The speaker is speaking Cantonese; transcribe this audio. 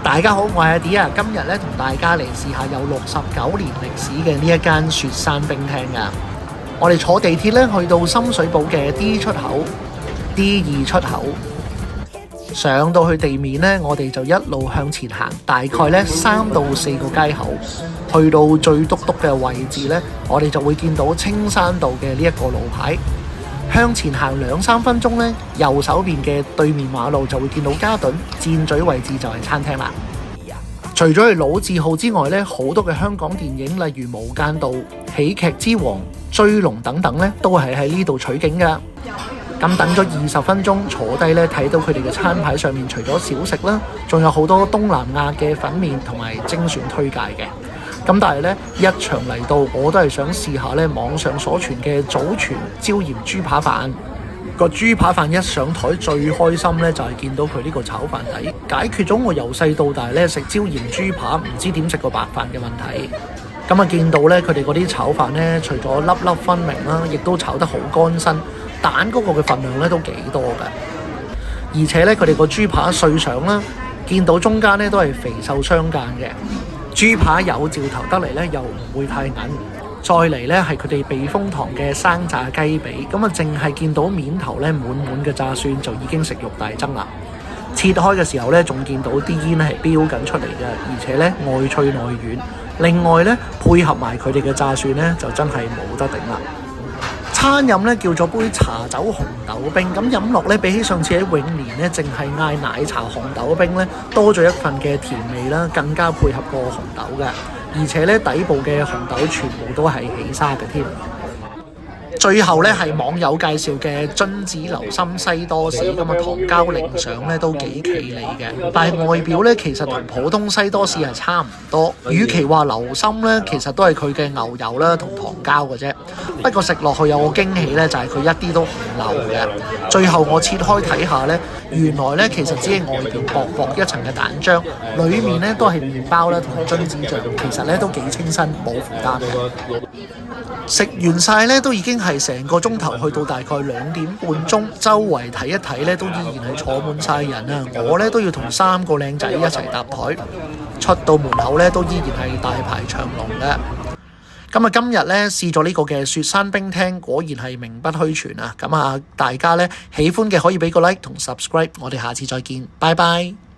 大家好，我係阿 D 啊，今日咧同大家嚟試下有69年歷史嘅呢一間雪山冰廳噶。我哋坐地鐵咧去到深水埗嘅 D 出口、D2 出口，上到去地面咧，我哋就一路向前行，大概咧3到4個街口，去到最篤篤嘅位置咧，我哋就會見到青山道嘅呢一個路牌。向前行2-3分鐘咧，右手邊嘅對面馬路就會見到嘉頓，箭嘴位置就係餐廳啦。除咗係老字號之外咧，好多嘅香港電影，例如《無間道》、《喜劇之王》、《追龍》等等咧，都係喺呢度取景噶。咁等咗20分鐘，坐低咧睇到佢哋嘅餐牌上面，除咗小食啦，仲有好多東南亞嘅粉麵同埋精選推介嘅。咁但係咧，一場嚟到，我都係想試下咧網上所傳嘅祖傳椒鹽豬扒飯。個豬扒飯一上台，最開心咧就係見到佢呢個炒飯底，解決咗我由細到大咧食椒鹽豬扒唔知點食個白飯嘅問題。咁啊見到咧佢哋嗰啲炒飯咧，除咗粒粒分明啦，亦都炒得好乾身，蛋嗰個嘅份量咧都幾多㗎。而且咧佢哋個豬扒碎上啦，見到中間咧都係肥瘦相間嘅。豬扒有嚼頭得嚟咧，又唔會太韌。再嚟咧係佢哋避風塘嘅生炸雞髀，咁啊淨係見到面頭咧滿滿嘅炸蒜就已經食慾大增啦。切開嘅時候咧，仲見到啲煙係飆緊出嚟嘅，而且咧外脆內軟。另外咧配合埋佢哋嘅炸蒜咧，就真係冇得頂啦。餐飲咧叫咗杯茶酒紅豆冰，咁飲落咧比起上次喺永年咧淨係嗌奶茶紅豆冰咧，多咗一份嘅甜味啦，更加配合個紅豆嘅。而且咧底部嘅紅豆全部都係起沙嘅添。最後咧係網友介紹嘅榛子流心西多士，咁啊糖膠淋上咧都幾企理嘅，但係外表咧其實同普通西多士係差唔多。與其話流心咧，其實都係佢嘅牛油啦同糖膠嘅啫。不過食落去有個驚喜咧，就係佢一啲都唔流嘅。最後我切開睇下咧，原來咧其實只係外邊薄薄一層嘅蛋漿，裡面咧都係麵包啦同埋榛子醬，其實咧都幾清新冇負擔嘅。食完晒咧都已經係成個鐘頭，去到大概2點半鐘，周圍睇一睇咧都依然係坐滿晒人啊！我咧都要同3個靚仔一齊搭台，出到門口咧都依然係大排長龍嘅。咁啊，今日咧試咗呢個嘅雪山冰廳，果然係名不虛傳啊！咁啊，大家咧喜歡嘅可以俾個 like 同 subscribe，我哋下次再見，拜拜。